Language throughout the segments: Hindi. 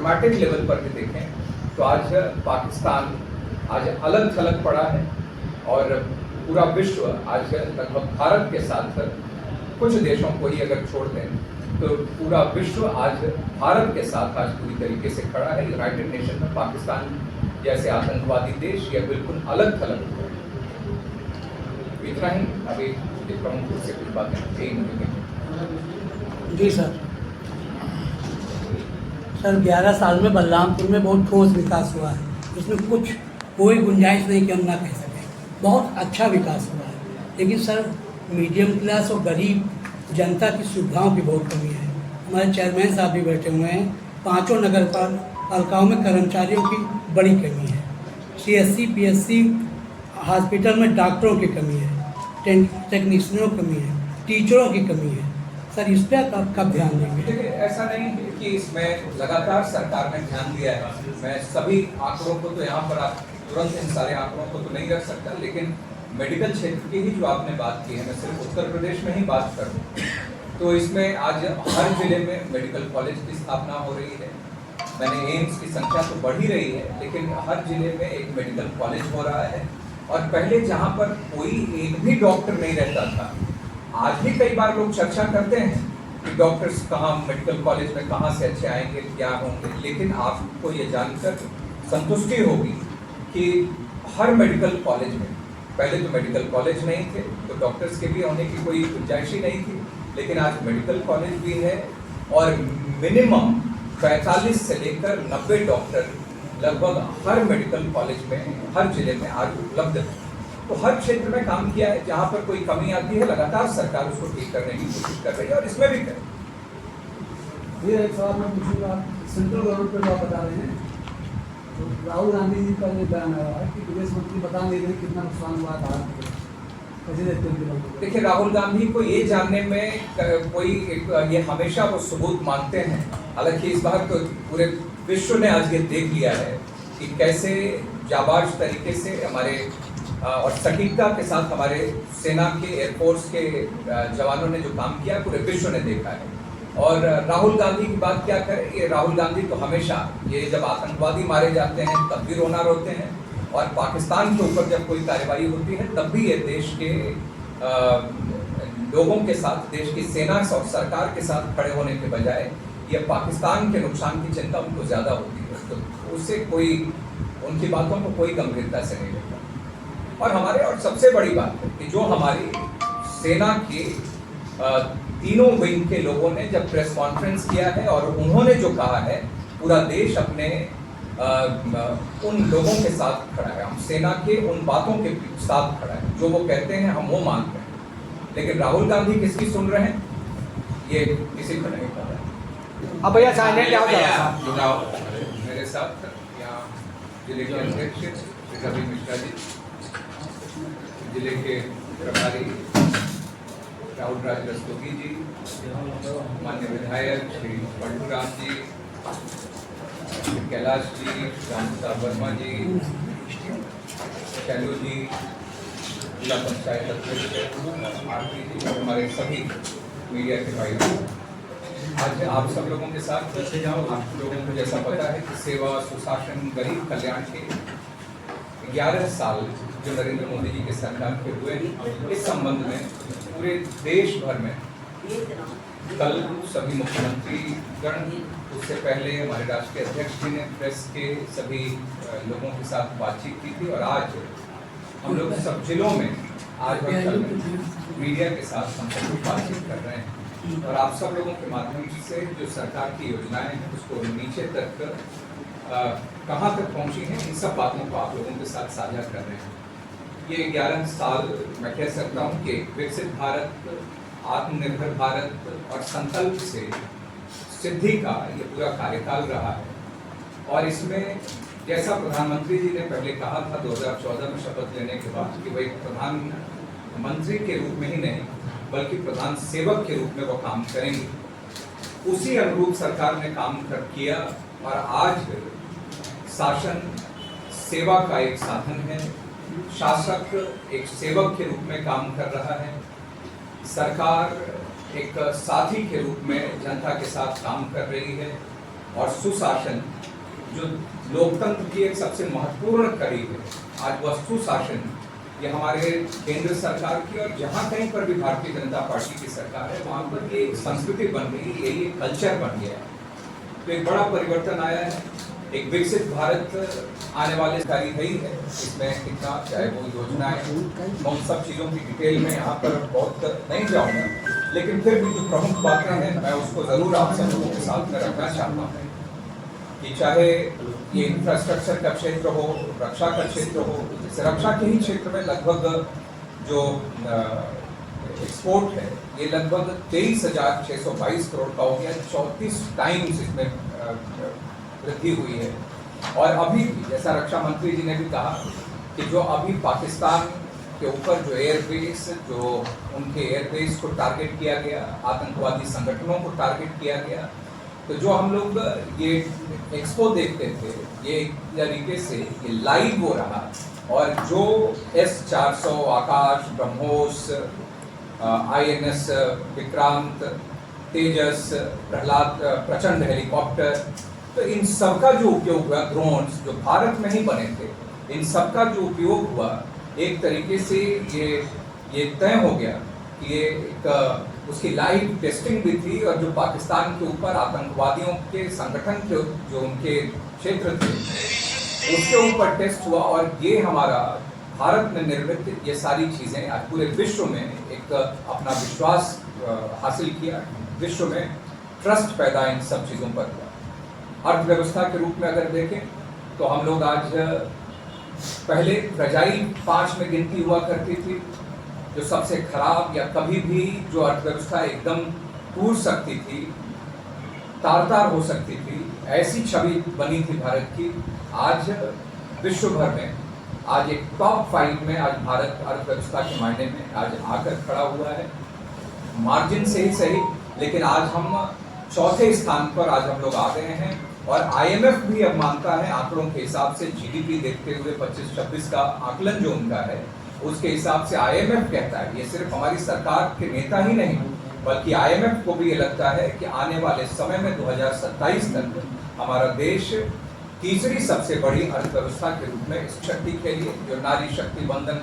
ड्रामेटिक लेवल पर भी देखें तो आज पाकिस्तान आज अलग थलग पड़ा है और पूरा विश्व आज लगभग भारत के साथ कुछ देशों को ही अगर छोड़ दें तो पूरा विश्व आज भारत के साथ आज पूरी तरीके से खड़ा है। यूनाइटेड नेशन में पाकिस्तान जैसे आतंकवादी देश या बिल्कुल अलग थलग हुए। इतना ही अभी प्रमुख से कुछ बातें जी सर। 11 साल में बलरामपुर में बहुत ठोस विकास हुआ है, इसमें कुछ कोई गुंजाइश नहीं कि हम ना कह सकें, बहुत अच्छा विकास हुआ है। लेकिन सर मीडियम क्लास और गरीब जनता की सुविधाओं की बहुत कमी है। हमारे चेयरमैन साहब भी बैठे हुए हैं, 5 नगर पालिकाओं में कर्मचारियों की बड़ी कमी है। CSC PSC हॉस्पिटल में डॉक्टरों की कमी है, टेक्नीशियनों की कमी है, टीचरों की कमी है। सर इस पर आप कब ध्यान देंगे? देखिए, ऐसा नहीं है कि इसमें लगातार सरकार ने ध्यान दिया है। मैं सभी आंकड़ों को तो यहाँ पर आप तुरंत इन सारे आंकड़ों को तो नहीं रख सकता, लेकिन मेडिकल क्षेत्र की ही जो आपने बात की है, मैं सिर्फ उत्तर प्रदेश में ही बात करूँ तो इसमें आज हर जिले में मेडिकल कॉलेज की स्थापना हो रही है। मैंने एम्स की संख्या तो बढ़ ही रही है, लेकिन हर जिले में एक मेडिकल कॉलेज हो रहा है। और पहले जहाँ पर कोई एक भी डॉक्टर नहीं रहता था, आज भी कई बार लोग चर्चा करते हैं कि डॉक्टर्स कहाँ मेडिकल कॉलेज में कहाँ से अच्छे आएंगे, क्या होंगे, लेकिन आपको ये जानकर संतुष्टि होगी कि हर मेडिकल कॉलेज में, पहले तो मेडिकल कॉलेज नहीं थे तो डॉक्टर्स के भी होने की कोई गुंजाइश ही नहीं थी, लेकिन आज मेडिकल कॉलेज भी है और मिनिमम 45 से लेकर 90 डॉक्टर लगभग हर मेडिकल कॉलेज में हर जिले में आज उपलब्ध है। तो हर क्षेत्र में काम किया है। जहाँ पर कोई कमी आती है लगातार सरकार उसको ठीक करने की कोशिश कर रही है और इसमें भी करे। ये एक सवाल मैं पूछूंगा, सेंट्रल गवर्नमेंट पे जो आप बता रहे हैं, तो राहुल गांधी जी का ये बयान आया है कि विदेश मंत्री बता नहीं रहे कितना नुकसान हुआ भारत को, कैसे देखते हैं? देखिए, राहुल गांधी को ये जानने में कोई ये हमेशा वो सबूत मांगते हैं। हालांकि इस बार तो पूरे विश्व ने आज ये देख लिया है कि कैसे जाबाज तरीके से हमारे और सटीकता के साथ हमारे सेना के एयरफोर्स के जवानों ने जो काम किया पूरे विश्व ने देखा है। और राहुल गांधी की बात क्या करें, ये राहुल गांधी तो हमेशा ये जब आतंकवादी मारे जाते हैं तब भी रोना रोते हैं और पाकिस्तान के ऊपर जब कोई कार्रवाई होती है तब भी ये देश के लोगों के साथ, देश की सेना और सरकार के साथ खड़े होने के बजाय ये पाकिस्तान के नुकसान की चिंता उनको ज़्यादा होती है। तो उससे कोई उनकी बातों को कोई गंभीरता से नहीं लेता। और हमारे और सबसे बड़ी बात है कि जो हमारी सेना के तीनों विंग के लोगों ने जब प्रेस कॉन्फ्रेंस किया है और उन्होंने जो कहा है, पूरा देश अपने उन लोगों के साथ खड़ा है, हम सेना के उन बातों के साथ खड़ा है, जो वो कहते हैं हम वो मानते हैं। लेकिन राहुल गांधी किसकी सुन रहे हैं ये किसी को नहीं पता। अब भैया साइलेंट मेरे साथ यहाँ जिले के अध्यक्ष रवि मिश्रा जी, जिले के प्रभारी राहुल राज रस्तोगी जी, माननीय विधायक श्री पल्टूराम जी, कैलाश जी, राम प्रताप वर्मा जी, शैलू जी, जिला पंचायत अध्यक्ष आरती जी और हमारे सभी मीडिया के भाई, आज आप सब लोगों के साथ आप लोगों को जैसा पता है कि सेवा, सुशासन, गरीब कल्याण के 11 साल जो नरेंद्र मोदी जी के सरकार के हुए, इस संबंध में पूरे देश भर में कल सभी मुख्यमंत्री गण, उससे पहले हमारे राष्ट्रीय अध्यक्ष जी ने प्रेस के सभी लोगों के साथ बातचीत की थी और आज हम लोग सब जिलों में आज और कल मीडिया के साथ हम सब बातचीत कर रहे हैं और आप सब लोगों के माध्यम से जो सरकार की योजनाएं हैं उसको नीचे तक कहाँ तक पहुँची हैं, इन सब बातों को आप लोगों के साथ साझा कर रहे हैं। ये 11 साल मैं कह सकता हूँ कि विकसित भारत, आत्मनिर्भर भारत और संकल्प से सिद्धि का ये पूरा कार्यकाल रहा है। और इसमें जैसा प्रधानमंत्री जी ने पहले कहा था 2014 में शपथ लेने के बाद कि भाई प्रधानमंत्री के रूप में ही नहीं बल्कि प्रधान सेवक के रूप में वो काम करेंगे, उसी अनुरूप सरकार ने काम किया और आज शासन सेवा का एक साधन है, शासक एक सेवक के रूप में काम कर रहा है, सरकार एक साथी के रूप में जनता के साथ काम कर रही है और सुशासन जो लोकतंत्र की एक सबसे महत्वपूर्ण कड़ी है, आज वह सुशासन ये हमारे केंद्र सरकार की और जहाँ कहीं पर भी भारतीय जनता पार्टी की सरकार है वहाँ पर ये एक संस्कृति बन गई है, ये कल्चर बन गया है। तो एक बड़ा परिवर्तन आया है, एक विकसित भारत आने वाले कार्य है ही है। इसमें कितना चाहे वो योजनाएं, मैं उन सब चीज़ों की डिटेल में यहाँ पर बहुत नहीं जाऊँगा, लेकिन फिर भी जो प्रमुख बातें हैं मैं उसको ज़रूर आप सब लोगों के साथ में रखना चाहता हूँ कि चाहे ये इंफ्रास्ट्रक्चर का क्षेत्र हो, रक्षा का क्षेत्र हो, जैसे रक्षा के ही क्षेत्र में लगभग जो एक्सपोर्ट है ये लगभग 23,622 करोड़ का हो गया, 34 टाइम्स इसमें वृद्धि हुई है। और अभी भी जैसा रक्षा मंत्री जी ने भी कहा कि जो अभी पाकिस्तान के ऊपर जो एयरबेस, जो उनके एयरबेस को टारगेट किया गया, आतंकवादी संगठनों को टारगेट किया गया, तो जो हम लोग ये एक्सपो देखते थे ये एक तरीके से ये लाइव हो रहा, और जो S-400 आकाश, ब्रह्मोस, INS विक्रांत, तेजस, प्रहलाद प्रचंड हेलीकॉप्टर, तो इन सब का जो उपयोग हुआ, ड्रोन्स जो भारत में ही बने थे, इन सब का जो उपयोग हुआ एक तरीके से ये तय हो गया कि ये एक उसकी लाइव टेस्टिंग भी थी, और जो पाकिस्तान के ऊपर आतंकवादियों के संगठन के जो उनके क्षेत्र थे उसके ऊपर टेस्ट हुआ, और ये हमारा भारत में निर्मित ये सारी चीज़ें आज पूरे विश्व में एक अपना विश्वास हासिल किया, विश्व में ट्रस्ट पैदा इन सब चीज़ों पर हुआ। अर्थव्यवस्था के रूप में अगर देखें तो हम लोग आज पहले फ्रजाइल 5 में गिनती हुआ करती थी, जो सबसे खराब या कभी भी जो अर्थव्यवस्था एकदम टूट सकती थी, तार-तार हो सकती थी, ऐसी छवि बनी थी भारत की। आज विश्व भर में आज एक टॉप 5 में आज भारत अर्थव्यवस्था के मायने में आज आकर खड़ा हुआ है, मार्जिन से ही सही, लेकिन आज हम चौथे स्थान पर आज हम लोग आ गए हैं। और IMF भी अब मानता है, आंकड़ों के हिसाब से GDP देखते हुए 25-26 का आकलन जो उनका है उसके हिसाब से IMF कहता है, ये सिर्फ हमारी सरकार के नेता ही नहीं बल्कि IMF को भी ये लगता है कि आने वाले समय में 2027 तक हमारा देश तीसरी सबसे बड़ी अर्थव्यवस्था के रूप में इस शक्ति के लिए जो नारी शक्ति बंधन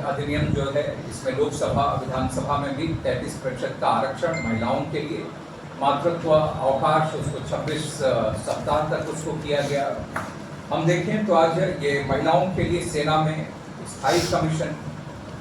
अधिनियम जो है, इसमें लोकसभा विधानसभा में भी 33% का आरक्षण महिलाओं के लिए, मातृत्व अवकाश उसको 26 सप्ताह तक उसको किया गया। हम देखें तो आज ये महिलाओं के लिए सेना में स्थायी कमीशन,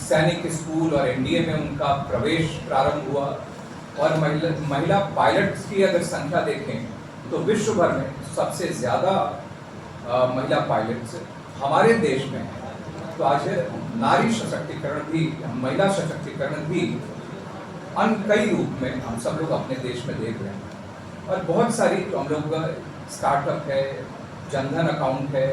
सैनिक स्कूल और NDA में उनका प्रवेश प्रारंभ हुआ, और महिला पायलट्स की अगर संख्या देखें तो विश्व भर में सबसे ज़्यादा महिला पायलट्स हमारे देश में हैं। तो आज नारी सशक्तिकरण भी, महिला सशक्तिकरण भी अन्य कई रूप में हम सब लोग अपने देश में देख रहे हैं। और बहुत सारी जो हम लोग स्टार्टअप है, जनधन अकाउंट है,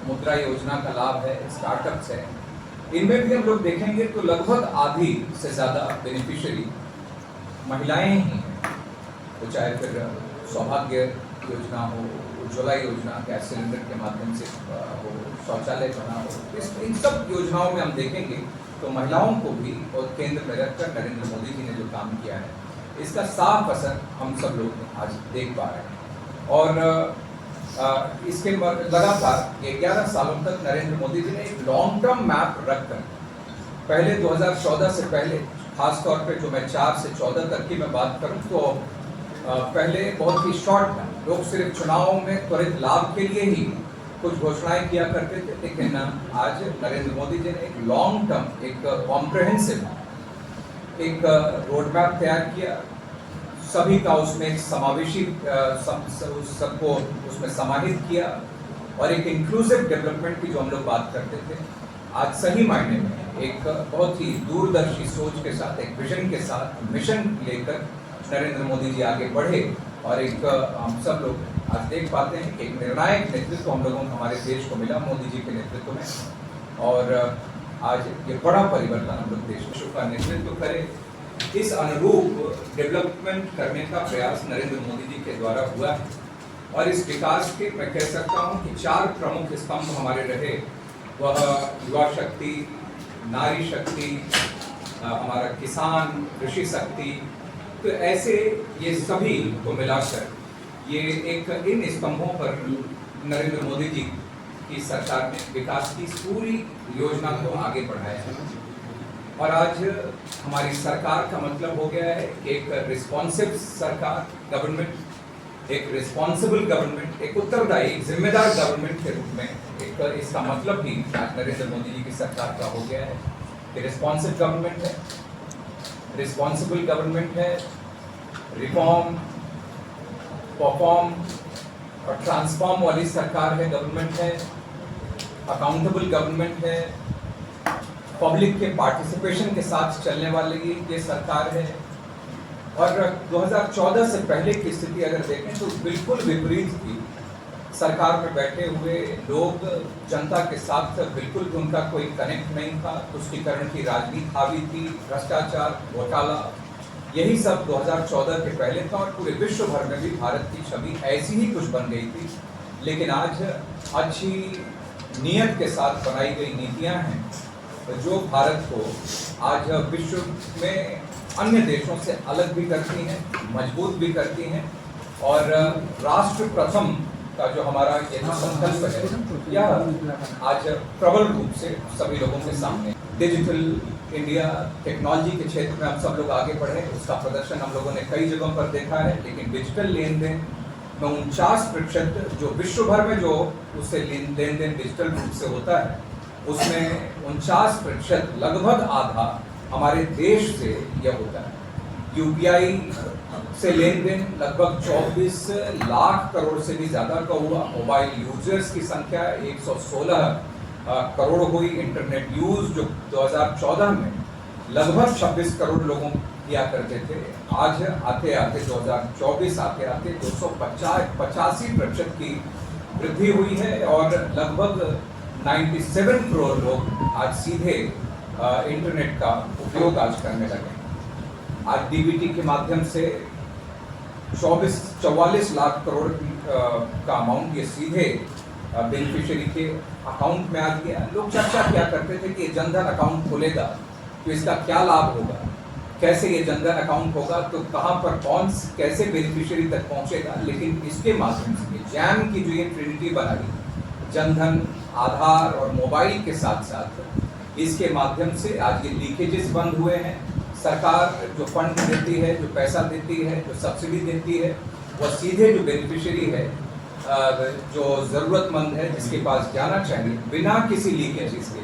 मुद्रा योजना का लाभ है, स्टार्टअप्स है, इनमें भी हम लोग देखेंगे तो लगभग आधी से ज़्यादा बेनिफिशियरी महिलाएं ही हैं। तो चाहे फिर सौभाग्य योजना हो, उज्ज्वला योजना, गैस सिलेंडर के माध्यम से हो, शौचालय बना हो, इन सब योजनाओं में हम देखेंगे तो महिलाओं को भी और केंद्र में रखकर नरेंद्र मोदी जी ने जो काम किया है इसका साफ असर हम सब लोग आज देख पा रहे हैं। और इसके लगातार 11 सालों तक नरेंद्र मोदी जी ने एक लॉन्ग टर्म मैप रखकर, पहले 2014 से पहले खासतौर पे जो मैं 4 से 14 तक की मैं बात करूं तो पहले बहुत ही शॉर्ट था, लोग सिर्फ चुनावों में त्वरित लाभ के लिए ही कुछ घोषणाएं किया करते थे, लेकिन आज नरेंद्र मोदी जी ने एक लॉन्ग टर्म, एक कॉम्प्रहेंसिव एक रोड मैप तैयार किया, सभी का उसमें एक समावेशी सबको उसमें समाहित किया, और एक इंक्लूसिव डेवलपमेंट की जो हम लोग बात करते थे, आज सही मायने में एक बहुत ही दूरदर्शी सोच के साथ, एक विजन के साथ, मिशन लेकर नरेंद्र मोदी जी आगे बढ़े। और एक हम सब लोग आज देख पाते हैं कि एक निर्णायक नेतृत्व हम लोगों को हमारे देश को मिला मोदी जी के नेतृत्व में, और आज ये बड़ा परिवर्तन हम लोग देश का नेतृत्व करें, इस अनुरूप डेवलपमेंट करने का प्रयास नरेंद्र मोदी जी के द्वारा हुआ है। और इस विकास के मैं कह सकता हूँ कि 4 प्रमुख स्तंभ हमारे रहे, वह युवा शक्ति, नारी शक्ति, हमारा किसान, कृषि शक्ति, तो ऐसे ये सभी को मिलाकर ये एक इन स्तंभों पर नरेंद्र मोदी जी की सरकार ने विकास की पूरी योजना को आगे बढ़ाया है। और आज हमारी सरकार का मतलब हो गया है कि एक रिस्पॉन्सिव सरकार, गवर्नमेंट, एक रिस्पॉन्सिबल गवर्नमेंट, एक उत्तरदायी, एक जिम्मेदार गवर्नमेंट के रूप में एक इसका मतलब भी आज नरेंद्र मोदी जी की सरकार का हो गया है कि रिस्पॉन्सिव गवर्नमेंट है, रिस्पॉन्सिबल गवर्नमेंट है, रिफॉर्म, परफॉर्म और ट्रांसफॉर्म वाली सरकार है, गवर्नमेंट है, अकाउंटेबल गवर्नमेंट है, पब्लिक के पार्टिसिपेशन के साथ चलने वाली ये सरकार है। और 2014 से पहले की स्थिति अगर देखें तो बिल्कुल विपरीत थी। सरकार में बैठे हुए लोग जनता के साथ बिल्कुल भी उनका कोई कनेक्ट नहीं था। तुष्टीकरण की राजनीति हावी थी, भ्रष्टाचार, घोटाला, यही सब 2014 के पहले था। और पूरे विश्व भर में भी भारत की छवि ऐसी ही कुछ बन गई थी। लेकिन आज अच्छी नीयत के साथ बनाई गई नीतियां हैं जो भारत को आज विश्व में अन्य देशों से अलग भी करती हैं, मजबूत भी करती हैं। और राष्ट्र प्रथम का जो हमारा ये जो संकल्प है यह आज प्रबल रूप से सभी लोगों के सामने। डिजिटल इंडिया, टेक्नोलॉजी के क्षेत्र में हम सब लोग आगे बढ़े, उसका प्रदर्शन हम लोगों ने कई जगहों पर देखा है। लेकिन डिजिटल लेन देन में 49% जो विश्व भर में जो उससे लेन देन डिजिटल रूप से होता है, उसमें 49% लगभग आधा हमारे देश से यह होता है। यूपीआई से लेन देन लगभग 24 लाख करोड़ से भी ज़्यादा का हुआ। मोबाइल यूजर्स की संख्या 116 करोड़ हुई। इंटरनेट यूज जो 2014 में लगभग 26 करोड़ लोगों किया करते थे, आज आते आते 2024 आते आते 285% की वृद्धि हुई है। और लगभग 97 करोड़ लोग आज सीधे इंटरनेट का उपयोग आज करने लगे। आज डीबीटी के माध्यम से 44 लाख करोड़ का अमाउंट ये सीधे बेनिफिशियरी के अकाउंट में आ गया। लोग चर्चा क्या करते थे कि जनधन अकाउंट खुलेगा तो इसका क्या लाभ होगा, कैसे ये जनधन अकाउंट होगा, तो कहाँ पर कौन कैसे बेनिफिशियरी तक पहुँचेगा। लेकिन इसके माध्यम से जैम की जो ये ट्रिनिटी बनाई, जनधन, आधार और मोबाइल के साथ साथ, इसके माध्यम से आज ये लीकेजेस बंद हुए हैं। सरकार जो फंड देती है, जो पैसा देती है, जो सब्सिडी देती है, वह सीधे जो बेनिफिशियरी है, जो ज़रूरतमंद है, जिसके पास जाना चाहिए, बिना किसी लीकेजेस के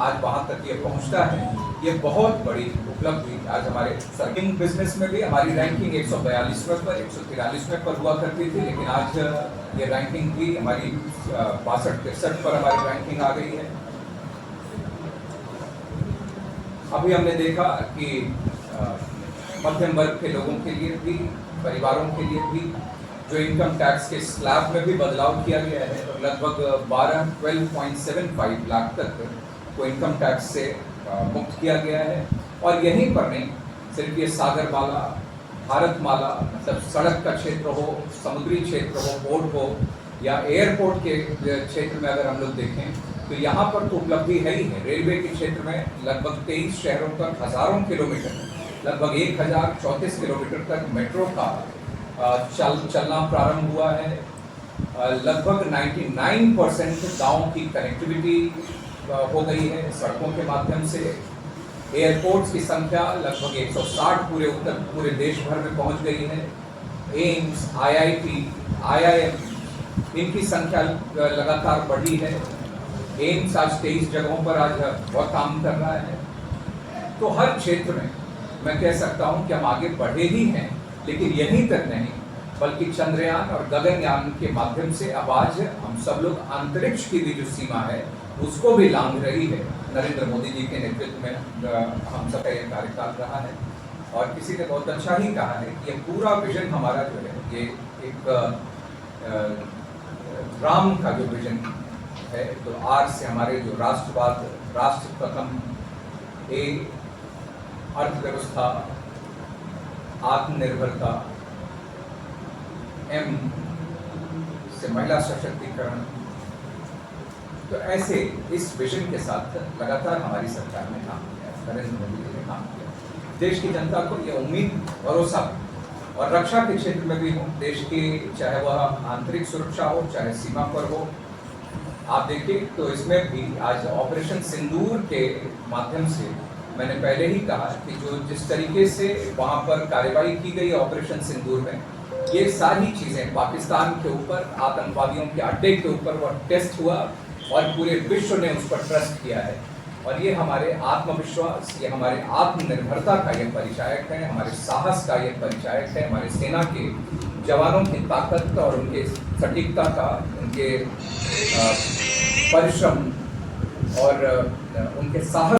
आज वहाँ तक ये पहुँचता है। ये बहुत बड़ी उपलब्धि आज हमारे सर्विंग बिजनेस में भी हमारी रैंकिंग 142वें पर 143वें पर हुआ करती थी। लेकिन आज ये रैंकिंग भी हमारी 62-63 पर हमारी रैंकिंग आ गई है। अभी हमने देखा कि मध्यम वर्ग के लोगों के लिए भी, परिवारों के लिए भी जो इनकम टैक्स के स्लैब में भी बदलाव किया गया है। और लगभग 12.75 लाख तक को इनकम टैक्स से मुक्त किया गया है। और यहीं पर नहीं, सिर्फ ये सागरमाला, भारतमाला, मतलब सड़क का क्षेत्र हो, समुद्री क्षेत्र हो, पोर्ट हो या एयरपोर्ट के क्षेत्र में अगर हम लोग देखें तो यहाँ पर तो उपलब्धि है ही है। रेलवे के क्षेत्र में लगभग 23 शहरों तक हज़ारों किलोमीटर, लगभग 1034 किलोमीटर तक मेट्रो का चलना प्रारंभ हुआ है। लगभग 99% गाँव की कनेक्टिविटी हो गई है सड़कों के माध्यम से। एयरपोर्ट्स की संख्या लगभग 160 पूरे देश भर में पहुंच गई है। एम्स, IIT, IIM, इनकी संख्या लगातार बढ़ी है। एम्स आज 23 जगहों पर आज बहुत काम कर रहा है। तो हर क्षेत्र में मैं कह सकता हूं कि हम आगे बढ़े ही हैं। लेकिन यहीं तक नहीं, बल्कि चंद्रयान और गगनयान के माध्यम से अब आज हम सब लोग अंतरिक्ष की भी जो सीमा है उसको भी लांघ रही है। नरेंद्र मोदी जी के नेतृत्व में हम सबका ये कार्यकाल रहा है। और किसी ने बहुत अच्छा ही कहा है कि ये पूरा विजन हमारा जो है, ये एक राम का जो विजन है, तो आज से हमारे जो राष्ट्रवाद, राष्ट्र प्रथम, अर्थव्यवस्था, आत्मनिर्भरता, M से महिला सशक्तिकरण, तो ऐसे इस विजन के साथ लगातार हमारी सरकार ने काम किया, नरेंद्र मोदी जी ने काम किया। देश की जनता को ये उम्मीद, भरोसा और रक्षा के क्षेत्र में भी हूँ, देश की चाहे वह आंतरिक सुरक्षा हो चाहे सीमा पर हो। आप देखिए तो इसमें भी आज ऑपरेशन सिंदूर के माध्यम से मैंने पहले ही कहा कि जो जिस तरीके से वहाँ पर कार्रवाई की गई ऑपरेशन सिंदूर में, ये सारी चीज़ें पाकिस्तान के ऊपर आतंकवादियों के अड्डे के ऊपर वह टेस्ट हुआ और पूरे विश्व ने उस पर ट्रस्ट किया है। और ये हमारे आत्मविश्वास, ये हमारे आत्मनिर्भरता का ये परिचायक है, हमारे साहस का ये परिचायक है, हमारे सेना के जवानों की ताकत और उनके सटीकता का, उनके परिश्रम और उनके साहस